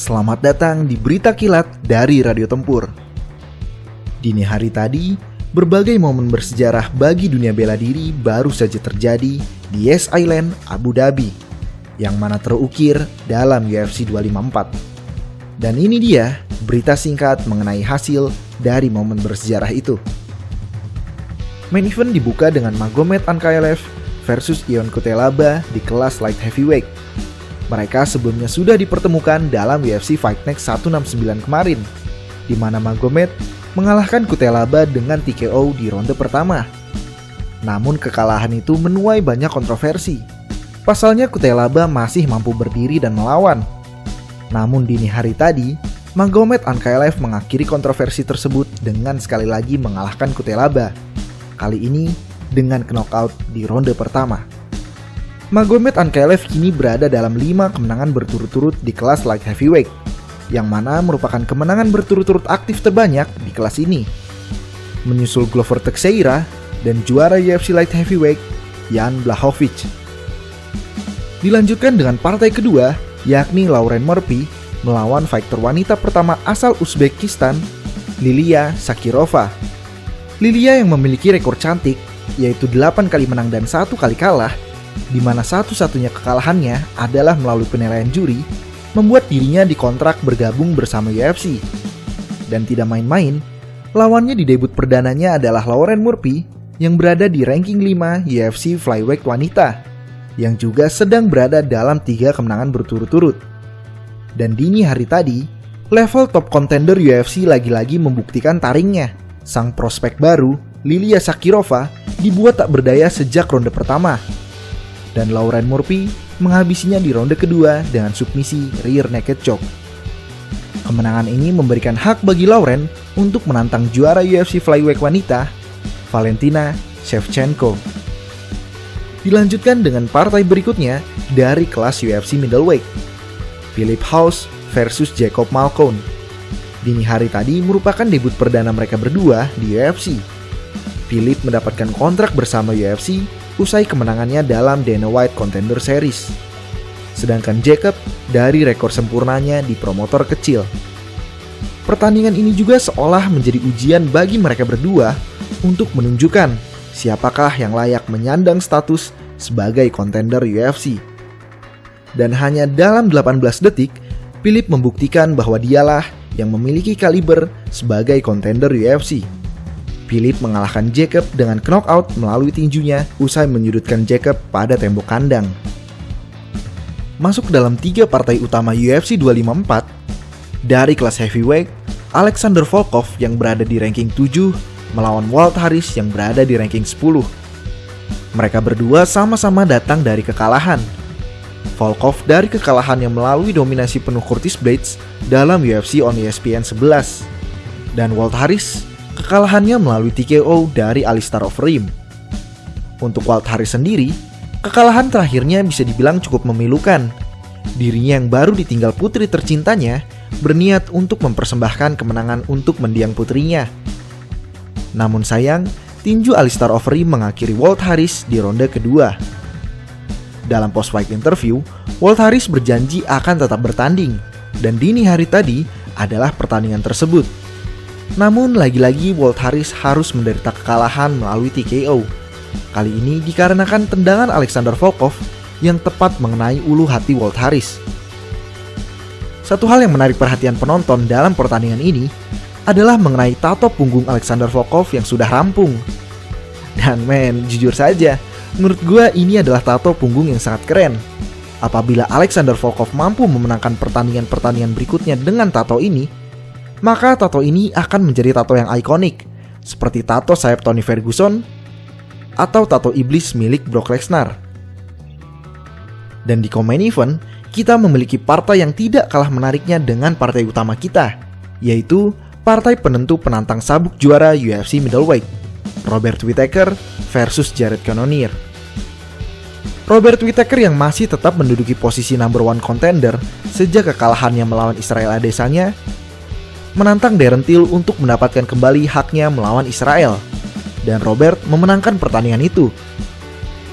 Selamat datang di Berita Kilat dari Radio Tempur. Dini hari tadi, berbagai momen bersejarah bagi dunia bela diri baru saja terjadi di Yas Island, Abu Dhabi, yang mana terukir dalam UFC 254. Dan ini dia berita singkat mengenai hasil dari momen bersejarah itu. Main event dibuka dengan Magomed Ankalaev versus Ion Cutelaba di kelas light heavyweight. Mereka sebelumnya sudah dipertemukan dalam UFC Fight Night 169 kemarin, di mana Magomed mengalahkan Cutelaba dengan TKO di ronde pertama. Namun kekalahan itu menuai banyak kontroversi. Pasalnya Cutelaba masih mampu berdiri dan melawan. Namun dini hari tadi, Magomed Ankalaev mengakhiri kontroversi tersebut dengan sekali lagi mengalahkan Cutelaba. Kali ini dengan knockout di ronde pertama. Magomed Ankalaev kini berada dalam 5 kemenangan berturut-turut di kelas light heavyweight, yang mana merupakan kemenangan berturut-turut aktif terbanyak di kelas ini. Menyusul Glover Teixeira dan juara UFC light heavyweight Jan Blachowicz. Dilanjutkan dengan partai kedua, yakni Lauren Murphy melawan fighter wanita pertama asal Uzbekistan, Lilia Sakirova. Lilia yang memiliki rekor cantik, yaitu 8 kali menang dan 1 kali kalah, di mana satu-satunya kekalahannya adalah melalui penilaian juri, membuat dirinya dikontrak bergabung bersama UFC. Dan tidak main-main, lawannya di debut perdananya adalah Lauren Murphy yang berada di ranking 5 UFC Flyweight wanita, yang juga sedang berada dalam 3 kemenangan berturut-turut. Dan dini hari tadi, level top contender UFC lagi-lagi membuktikan taringnya. Sang prospek baru, Lilia Sakirova, dibuat tak berdaya sejak ronde pertama. Dan Lauren Murphy menghabisinya di ronde kedua dengan submisi rear naked choke. Kemenangan ini memberikan hak bagi Lauren untuk menantang juara UFC Flyweight wanita, Valentina Shevchenko. Dilanjutkan dengan partai berikutnya dari kelas UFC middleweight, Philip House versus Jacob Malkoun. Dini hari tadi merupakan debut perdana mereka berdua di UFC. Philip mendapatkan kontrak bersama UFC usai kemenangannya dalam Dana White Contender Series. Sedangkan Jacob dari rekor sempurnanya di promotor kecil. Pertandingan ini juga seolah menjadi ujian bagi mereka berdua untuk menunjukkan siapakah yang layak menyandang status sebagai kontender UFC. Dan hanya dalam 18 detik, Philip membuktikan bahwa dialah yang memiliki kaliber sebagai kontender UFC. Philip mengalahkan Jacob dengan knockout melalui tinjunya usai menyudutkan Jacob pada tembok kandang. Masuk dalam 3 partai utama UFC 254, dari kelas heavyweight, Alexander Volkov yang berada di ranking 7 melawan Walt Harris yang berada di ranking 10. Mereka berdua sama-sama datang dari kekalahan. Volkov dari kekalahan yang melalui dominasi penuh Curtis Blades dalam UFC on ESPN 11. Dan Walt Harris kekalahannya melalui TKO dari Alistair Overeem. Untuk Walt Harris sendiri, kekalahan terakhirnya bisa dibilang cukup memilukan. Dirinya yang baru ditinggal putri tercintanya berniat untuk mempersembahkan kemenangan untuk mendiang putrinya. Namun sayang, tinju Alistair Overeem mengakhiri Walt Harris di ronde kedua. Dalam post-fight interview, Walt Harris berjanji akan tetap bertanding, dan dini hari tadi adalah pertandingan tersebut. Namun lagi-lagi Walt Harris harus menderita kekalahan melalui TKO. Kali ini dikarenakan tendangan Alexander Volkov yang tepat mengenai ulu hati Walt Harris. Satu hal yang menarik perhatian penonton dalam pertandingan ini adalah mengenai tato punggung Alexander Volkov yang sudah rampung. Dan jujur saja, menurut gue ini adalah tato punggung yang sangat keren. Apabila Alexander Volkov mampu memenangkan pertandingan-pertandingan berikutnya dengan tato ini, maka tato ini akan menjadi tato yang ikonik, seperti tato sayap Tony Ferguson atau tato iblis milik Brock Lesnar. Dan di co-main event, kita memiliki partai yang tidak kalah menariknya dengan partai utama kita, yaitu partai penentu penantang sabuk juara UFC middleweight, Robert Whittaker versus Jared Cannonier. Robert Whittaker yang masih tetap menduduki posisi number 1 contender sejak kekalahannya melawan Israel Adesanya, menantang Darren Till untuk mendapatkan kembali haknya melawan Israel, dan Robert memenangkan pertandingan itu.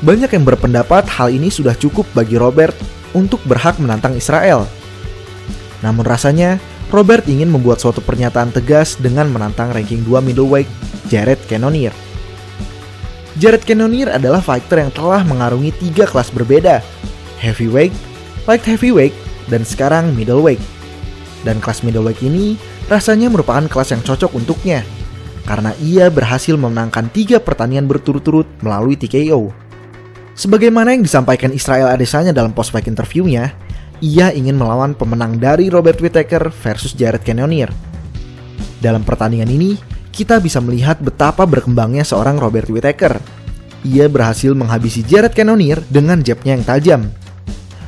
Banyak yang berpendapat hal ini sudah cukup bagi Robert untuk berhak menantang Israel. Namun rasanya, Robert ingin membuat suatu pernyataan tegas dengan menantang ranking 2 middleweight Jared Cannonier. Jared Cannonier adalah fighter yang telah mengarungi 3 kelas berbeda, heavyweight, light heavyweight, dan sekarang middleweight. Dan kelas middleweight ini rasanya merupakan kelas yang cocok untuknya, karena ia berhasil memenangkan 3 pertandingan berturut-turut melalui TKO. Sebagaimana yang disampaikan Israel Adesanya dalam post-fight interviewnya, ia ingin melawan pemenang dari Robert Whittaker versus Jared Cannonier. Dalam pertandingan ini, kita bisa melihat betapa berkembangnya seorang Robert Whittaker. Ia berhasil menghabisi Jared Cannonier dengan jabnya yang tajam.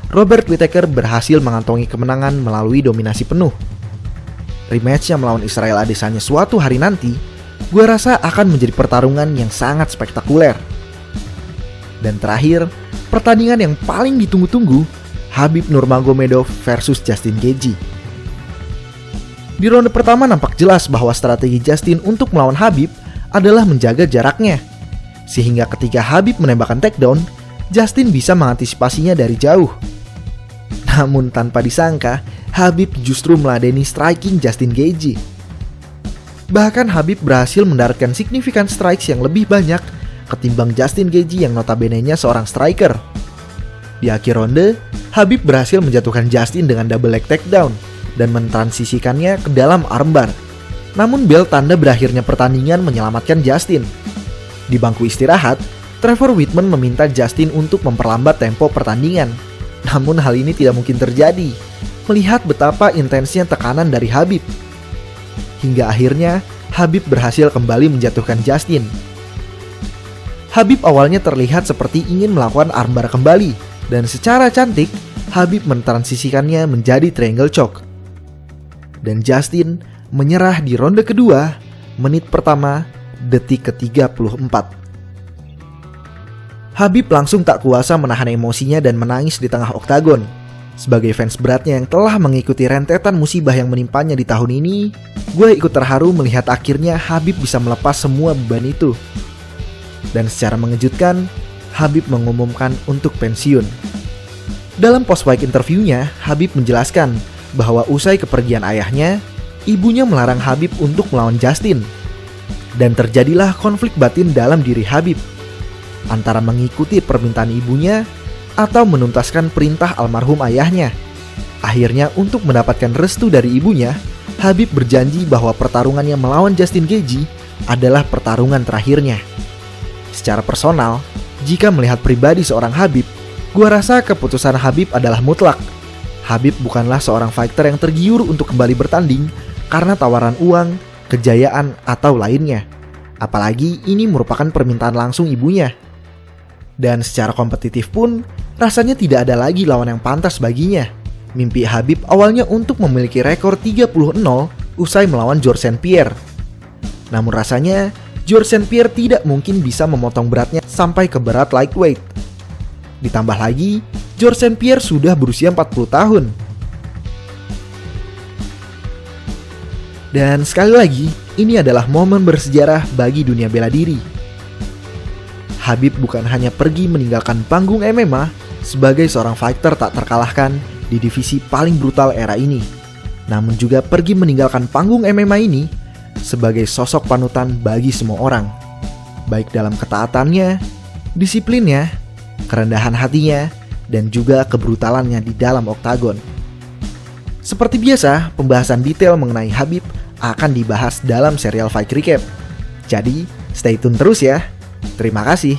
Robert Whittaker berhasil mengantongi kemenangan melalui dominasi penuh. Rematch yang melawan Israel Adesanya suatu hari nanti, gue rasa akan menjadi pertarungan yang sangat spektakuler. Dan terakhir, pertandingan yang paling ditunggu-tunggu, Khabib Nurmagomedov versus Justin Gaethje. Di ronde pertama nampak jelas bahwa strategi Justin untuk melawan Khabib adalah menjaga jaraknya. Sehingga ketika Khabib menembakkan takedown, Justin bisa mengantisipasinya dari jauh. Namun tanpa disangka, Khabib justru meladeni striking Justin Gaethje. Bahkan Khabib berhasil mendaratkan signifikan strikes yang lebih banyak ketimbang Justin Gaethje yang notabene-nya seorang striker. Di akhir ronde, Khabib berhasil menjatuhkan Justin dengan double leg takedown dan mentransisikannya ke dalam armbar. Namun bel tanda berakhirnya pertandingan menyelamatkan Justin. Di bangku istirahat, Trevor Whitman meminta Justin untuk memperlambat tempo pertandingan. Namun hal ini tidak mungkin terjadi, melihat betapa intensnya tekanan dari Khabib. Hingga akhirnya, Khabib berhasil kembali menjatuhkan Justin. Khabib awalnya terlihat seperti ingin melakukan armbar kembali, dan secara cantik, Khabib mentransisikannya menjadi triangle choke. Dan Justin menyerah di ronde kedua, menit pertama, detik ke-34. Khabib langsung tak kuasa menahan emosinya dan menangis di tengah oktagon. Sebagai fans beratnya yang telah mengikuti rentetan musibah yang menimpanya di tahun ini, gue ikut terharu melihat akhirnya Khabib bisa melepas semua beban itu. Dan secara mengejutkan, Khabib mengumumkan untuk pensiun. Dalam post-fight interviewnya, Khabib menjelaskan bahwa usai kepergian ayahnya, ibunya melarang Khabib untuk melawan Justin. Dan terjadilah konflik batin dalam diri Khabib, antara mengikuti permintaan ibunya atau menuntaskan perintah almarhum ayahnya. Akhirnya untuk mendapatkan restu dari ibunya, Khabib berjanji bahwa pertarungannya melawan Justin Gaethje adalah pertarungan terakhirnya. Secara personal, jika melihat pribadi seorang Khabib, gua rasa keputusan Khabib adalah mutlak. Khabib bukanlah seorang fighter yang tergiur untuk kembali bertanding karena tawaran uang, kejayaan, atau lainnya. Apalagi ini merupakan permintaan langsung ibunya. Dan secara kompetitif pun, rasanya tidak ada lagi lawan yang pantas baginya. Mimpi Khabib awalnya untuk memiliki rekor 30-0 usai melawan Georges St. Pierre. Namun rasanya, Georges St. Pierre tidak mungkin bisa memotong beratnya sampai ke berat lightweight. Ditambah lagi, Georges St. Pierre sudah berusia 40 tahun. Dan sekali lagi, ini adalah momen bersejarah bagi dunia bela diri. Khabib bukan hanya pergi meninggalkan panggung MMA sebagai seorang fighter tak terkalahkan di divisi paling brutal era ini, namun juga pergi meninggalkan panggung MMA ini sebagai sosok panutan bagi semua orang, baik dalam ketaatannya, disiplinnya, kerendahan hatinya, dan juga kebrutalannya di dalam oktagon. Seperti biasa, pembahasan detail mengenai Khabib akan dibahas dalam serial Fight Recap. Jadi, stay tune terus ya. Terima kasih.